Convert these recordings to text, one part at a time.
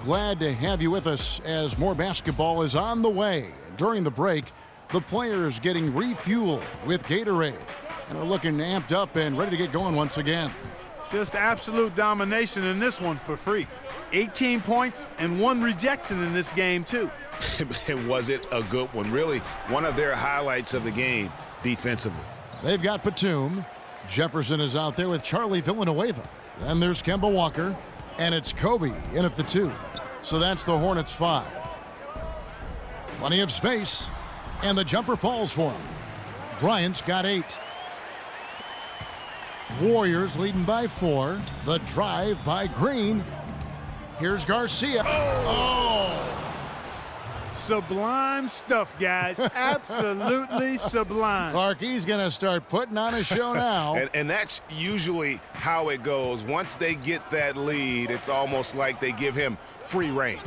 Glad to have you with us as more basketball is on the way. During the break, the players getting refueled with Gatorade and are looking amped up and ready to get going once again. Just absolute domination in this one for free. 18 points and 1 rejection in this game, too. Was it a good one? Really, one of their highlights of the game defensively. They've got Batum. Jefferson is out there with Charlie Villanueva. Then there's Kemba Walker. And it's Kobe in at the 2. So that's the Hornets 5. Plenty of space. And the jumper falls for him. Bryant's got 8. Warriors leading by 4. The drive by Green. Here's Garcia. Oh! Sublime stuff, guys. Absolutely sublime. Clark, he's going to start putting on a show now. and that's usually how it goes. Once they get that lead, it's almost like they give him free reign.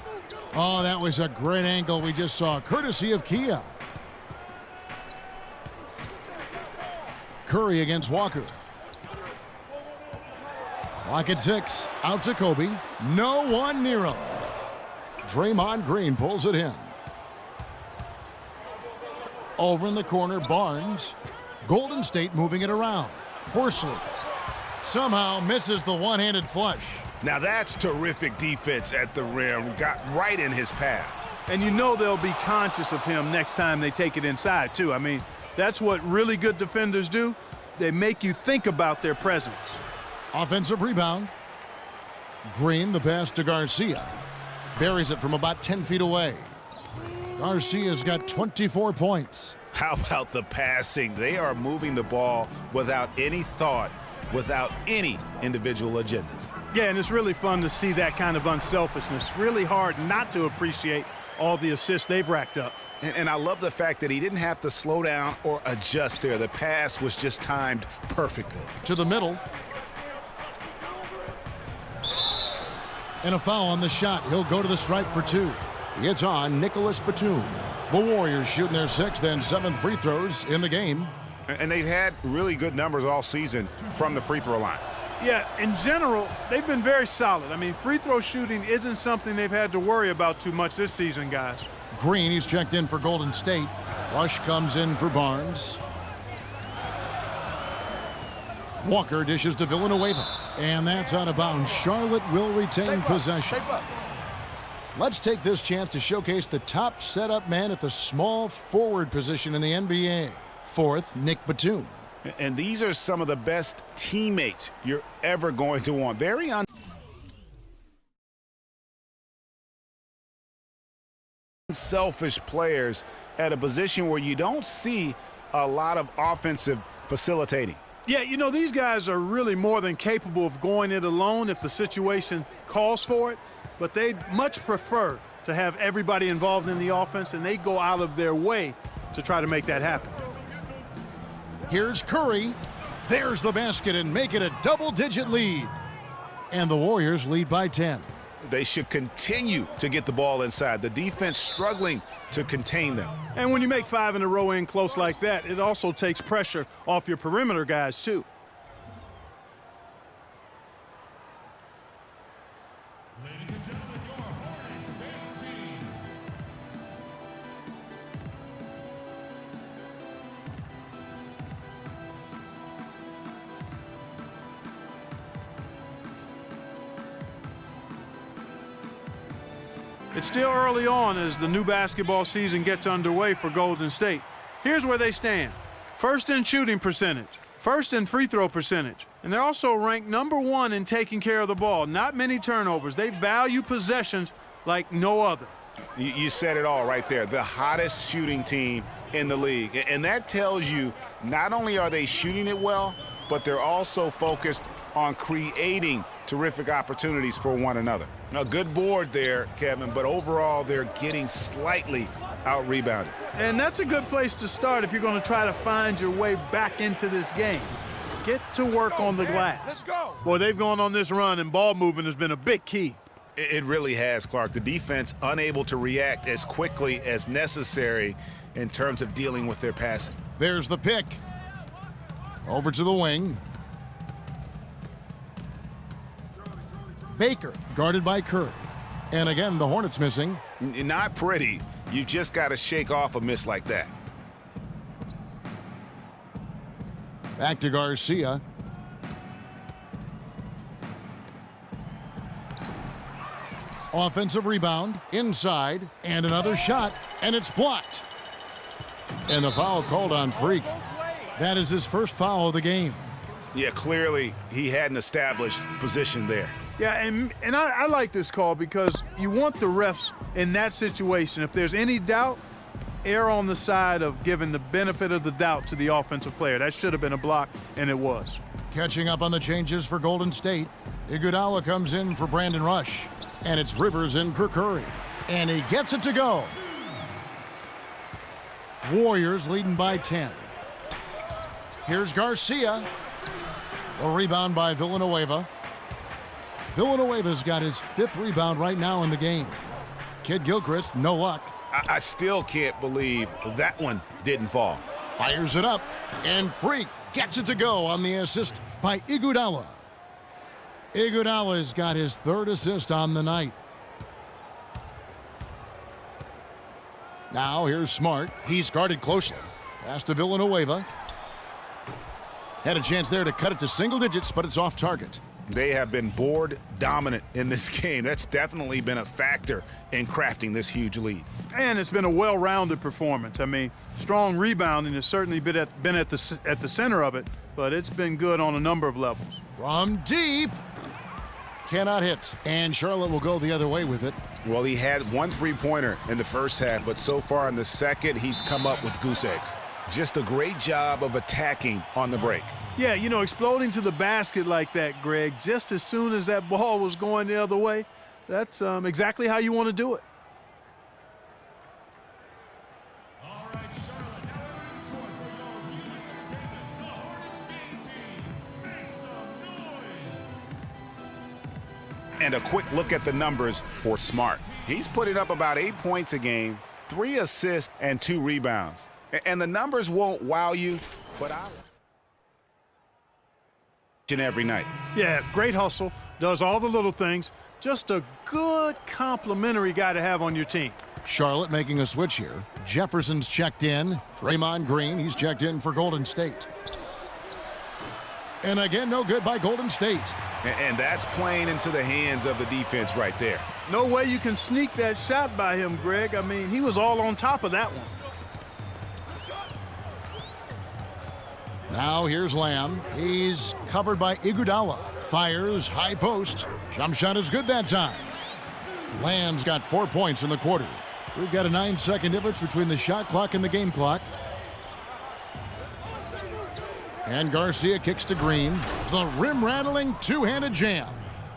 Oh, that was a great angle we just saw, courtesy of Kia. Curry against Walker. Clock at 6. Out to Kobe. No one near him. Draymond Green pulls it in. Over in the corner, Barnes. Golden State moving it around. Horsley somehow misses the one-handed flush. Now that's terrific defense at the rim. Got right in his path. And you know they'll be conscious of him next time they take it inside, too. I mean, that's what really good defenders do. They make you think about their presence. Offensive rebound. Green, the pass to Garcia. Buries it from about 10 feet away. Garcia's got 24 points. How about the passing? They are moving the ball without any thought, without any individual agendas. Yeah, and it's really fun to see that kind of unselfishness. Really hard not to appreciate all the assists they've racked up. And I love the fact that he didn't have to slow down or adjust there. The pass was just timed perfectly. To the middle. And a foul on the shot. He'll go to the stripe for 2. It's on Nicholas Batum. The Warriors shooting their 6th and 7th free throws in the game. And they've had really good numbers all season from the free throw line. Yeah, in general, they've been very solid. I mean, free throw shooting isn't something they've had to worry about too much this season, guys. Green, he's checked in for Golden State. Rush comes in for Barnes. Walker dishes to Villanueva. And that's out of bounds. Charlotte will retain possession. Let's take this chance to showcase the top setup man at the small forward position in the NBA. 4th, Nick Batum. And these are some of the best teammates you're ever going to want. Very unselfish players at a position where you don't see a lot of offensive facilitating. Yeah, you know, these guys are really more than capable of going it alone if the situation calls for it, but they much prefer to have everybody involved in the offense, and they go out of their way to try to make that happen. Here's Curry. There's the basket and make it a double-digit lead. And the Warriors lead by 10. They should continue to get the ball inside. The defense struggling to contain them. And when you make 5 in a row in close like that, it also takes pressure off your perimeter guys, too. Ladies and gentlemen, your Hornets dance team. It's still early on as the new basketball season gets underway for Golden State. Here's where they stand. 1st in shooting percentage, 1st in free throw percentage, and they're also ranked number 1 in taking care of the ball. Not many turnovers. They value possessions like no other. You said it all right there. The hottest shooting team in the league. And that tells you not only are they shooting it well, but they're also focused on creating terrific opportunities for one another. A good board there, Kevin, but overall they're getting slightly out-rebounded. And that's a good place to start if you're going to try to find your way back into this game. Get to work on the glass. Let's go. Boy, they've gone on this run, and ball movement has been a big key. It really has, Clark. The defense unable to react as quickly as necessary in terms of dealing with their passing. There's the pick. Over to the wing. Baker guarded by Curry. And again, the Hornets missing. Not pretty. You just got to shake off a miss like that. Back to Garcia. Offensive rebound, inside, and another shot, and it's blocked. And the foul called on Freak. That is his first foul of the game. Yeah, clearly he had an established position there. Yeah, and I like this call because you want the refs in that situation, if there's any doubt, err on the side of giving the benefit of the doubt to the offensive player. That should have been a block, and it was. Catching up on the changes for Golden State, Iguodala comes in for Brandon Rush, and it's Rivers in for Curry, and he gets it to go. Warriors leading by 10. Here's Garcia. A rebound by Villanueva. Villanueva's got his 5th rebound right now in the game. Kid Gilchrist, no luck. I still can't believe that one didn't fall. Fires it up, and Freak gets it to go on the assist by Iguodala. Iguodala's got his 3rd assist on the night. Now here's Smart. He's guarded closely. Pass to Villanueva. Had a chance there to cut it to single digits, but it's off target. They have been board dominant in this game. That's definitely been a factor in crafting this huge lead. And it's been a well-rounded performance. I mean, strong rebounding has certainly been at the center of it, but it's been good on a number of levels. From deep. Cannot hit. And Charlotte will go the other way with it. Well, he had 1 3-pointer in the first half, but so far in the second, he's come up with goose eggs. Just a great job of attacking on the break. Yeah, you know, exploding to the basket like that, Greg, just as soon as that ball was going the other way, that's exactly how you want to do it. All right, Charlotte, now every report for your viewing entertainment, the Hornets team. Make some noise. And a quick look at the numbers for Smart. He's putting up about 8 points a game, 3 assists, and 2 rebounds. And the numbers won't wow you, but I every night. Yeah, great hustle, does all the little things. Just a good complimentary guy to have on your team. Charlotte making a switch here. Jefferson's checked in. Draymond Green, he's checked in for Golden State. And again, no good by Golden State. And that's playing into the hands of the defense right there. No way you can sneak that shot by him, Greg. I mean, he was all on top of that one. Now here's Lamb. He's covered by Iguodala. Fires, high post. Jump shot is good that time. Lamb's got 4 points in the quarter. We've got a 9-second difference between the shot clock and the game clock. And Garcia kicks to Green. The rim-rattling two-handed jam.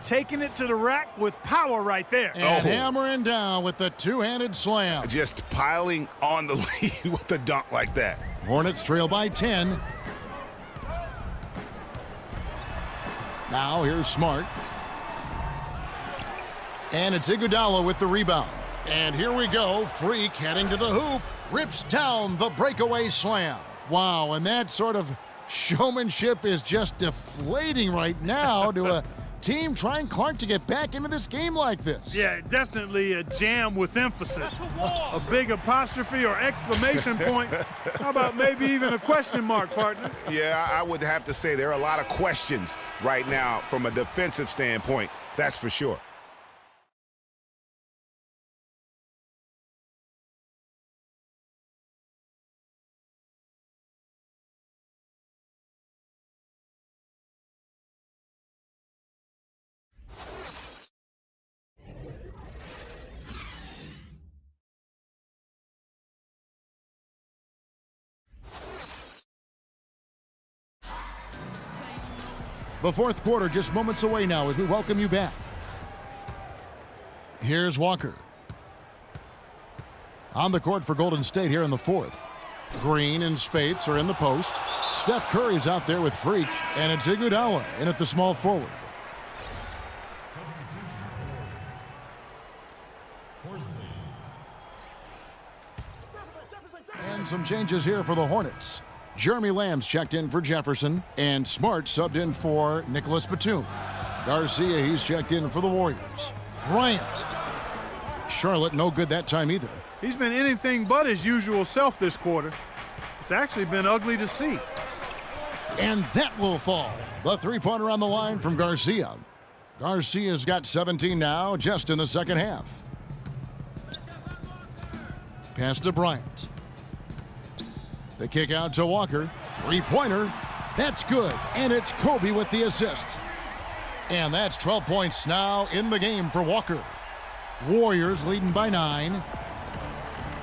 Taking it to the rack with power right there. And hammering down with the two-handed slam. Just piling on the lead with the dunk like that. Hornets trail by 10. Now here's Smart. And it's Iguodala with the rebound. And here we go. Freak heading to the hoop. Rips down the breakaway slam. Wow, and that sort of showmanship is just deflating right now to a team trying Clark to get back into this game like this. Yeah, definitely a jam with emphasis. A big apostrophe or exclamation point. How about maybe even a question mark, partner? Yeah, I would have to say there are a lot of questions right now from a defensive standpoint. That's for sure. The fourth quarter just moments away now as we welcome you back. Here's Walker. On the court for Golden State here in the fourth. Green and Spates are in the post. Steph Curry's out there with Freak, and it's Iguodala in at the small forward. And some changes here for the Hornets. Jeremy Lamb's checked in for Jefferson, and Smart subbed in for Nicholas Batum. Garcia, he's checked in for the Warriors. Bryant Charlotte no good that time either. He's been anything but his usual self this quarter. It's actually been ugly to see. And that will fall. The three-pointer on the line from Garcia. Garcia's got 17 now, just in the second half. Pass to Bryant. The kick out to Walker. Three-pointer. That's good. And it's Kobe with the assist. And that's 12 points now in the game for Walker. Warriors leading by 9.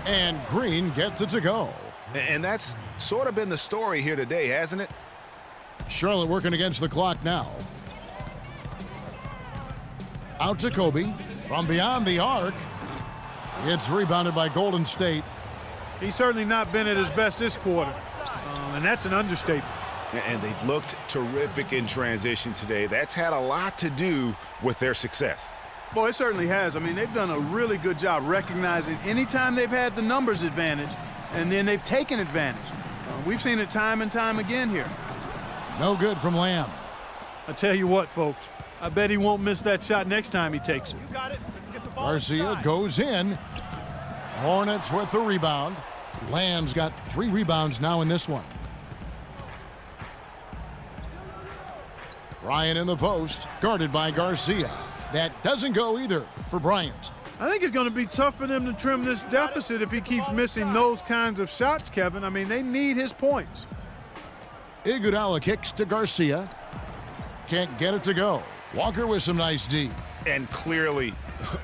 And Green gets it to go. And that's sort of been the story here today, hasn't it? Charlotte working against the clock now. Out to Kobe. From beyond the arc. It's rebounded by Golden State. He's certainly not been at his best this quarter. And that's an understatement. And they've looked terrific in transition today. That's had a lot to do with their success. Boy, it certainly has. I mean, they've done a really good job recognizing anytime they've had the numbers advantage, and then they've taken advantage. We've seen it time and time again here. No good from Lamb. I tell you what, folks, I bet he won't miss that shot next time he takes it. You got it. Let's get the ball Garcia inside. goes in. Hornets with the rebound. Lamb's got 3 rebounds now in this one. Bryant in the post, guarded by Garcia. That doesn't go either for Bryant. I think it's going to be tough for them to trim this deficit if he keeps missing those kinds of shots, Kevin. I mean, they need his points. Iguodala kicks to Garcia. Can't get it to go. Walker with some nice D. And clearly,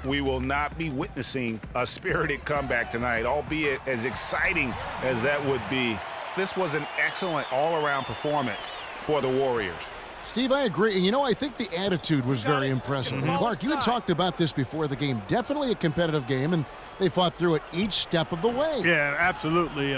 we will not be witnessing a spirited comeback tonight, albeit as exciting as that would be. This was an excellent all-around performance for the Warriors. Steve, I agree. And, I think the attitude was very impressive. And Clark, you had talked about this before the game. Definitely a competitive game, and they fought through it each step of the way. Yeah, absolutely.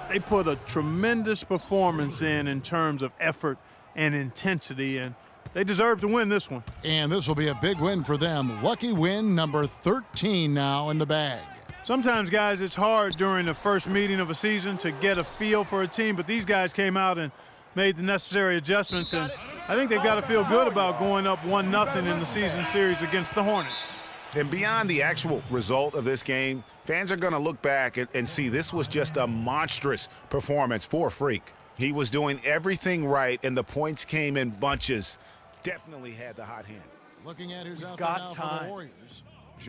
They put a tremendous performance in terms of effort and intensity, and they deserve to win this one. And this will be a big win for them. Lucky win number 13 now in the bag. Sometimes, guys, it's hard during the first meeting of a season to get a feel for a team, but these guys came out and made the necessary adjustments, and I think they've got to feel good about going up 1-0 in the season series against the Hornets. And beyond the actual result of this game, fans are going to look back and see this was just a monstrous performance for Freak. He was doing everything right, and the points came in bunches. Definitely had the hot hand. Looking at who's out got there now for time. the Warriors.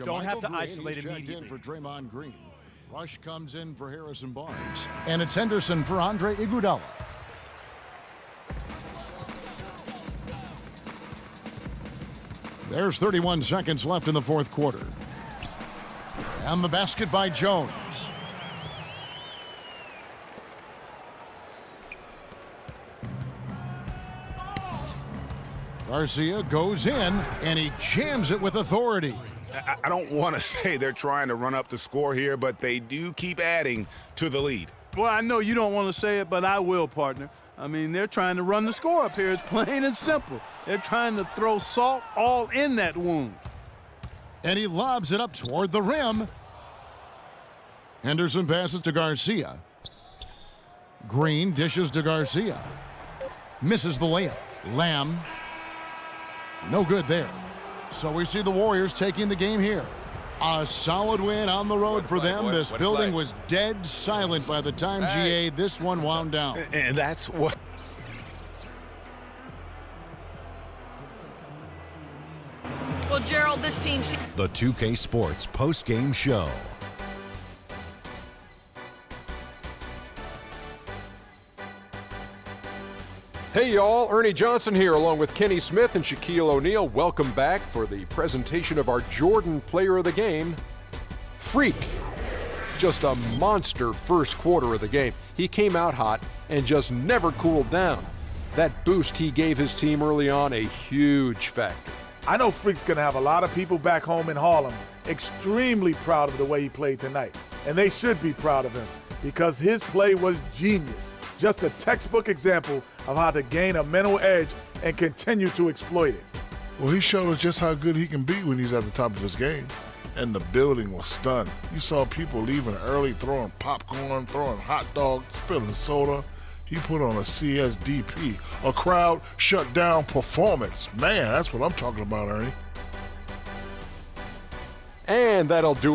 Don't have to Green, isolate he's checked immediately. in for Draymond Green. Rush comes in for Harrison Barnes. And it's Henderson for Andre Iguodala. There's 31 seconds left in the fourth quarter. And the basket by Jones. Garcia goes in, and he jams it with authority. I don't want to say they're trying to run up the score here, but they do keep adding to the lead. Well, I know you don't want to say it, but I will, partner. I mean, they're trying to run the score up here. It's plain and simple. They're trying to throw salt all in that wound. And he lobs it up toward the rim. Henderson passes to Garcia. Green dishes to Garcia. Misses the layup. Lamb. No good there. So we see the Warriors taking the game here. A solid win on the road for them. This building was dead silent by the time GA this one wound down. And that's what... Well, Gerald, this team... The 2K Sports post-game show. Hey y'all, Ernie Johnson here along with Kenny Smith and Shaquille O'Neal. Welcome back for the presentation of our Jordan Player of the Game, Freak. Just a monster first quarter of the game. He came out hot and just never cooled down. That boost he gave his team early on, a huge factor. I know Freak's going to have a lot of people back home in Harlem extremely proud of the way he played tonight. And they should be proud of him because his play was genius. Just a textbook example of how to gain a mental edge and continue to exploit it. Well, he showed us just how good he can be when he's at the top of his game. And the building was stunned. You saw people leaving early, throwing popcorn, throwing hot dogs, spilling soda. He put on a CSDP, a crowd shut down performance. Man, that's what I'm talking about, Ernie. And that'll do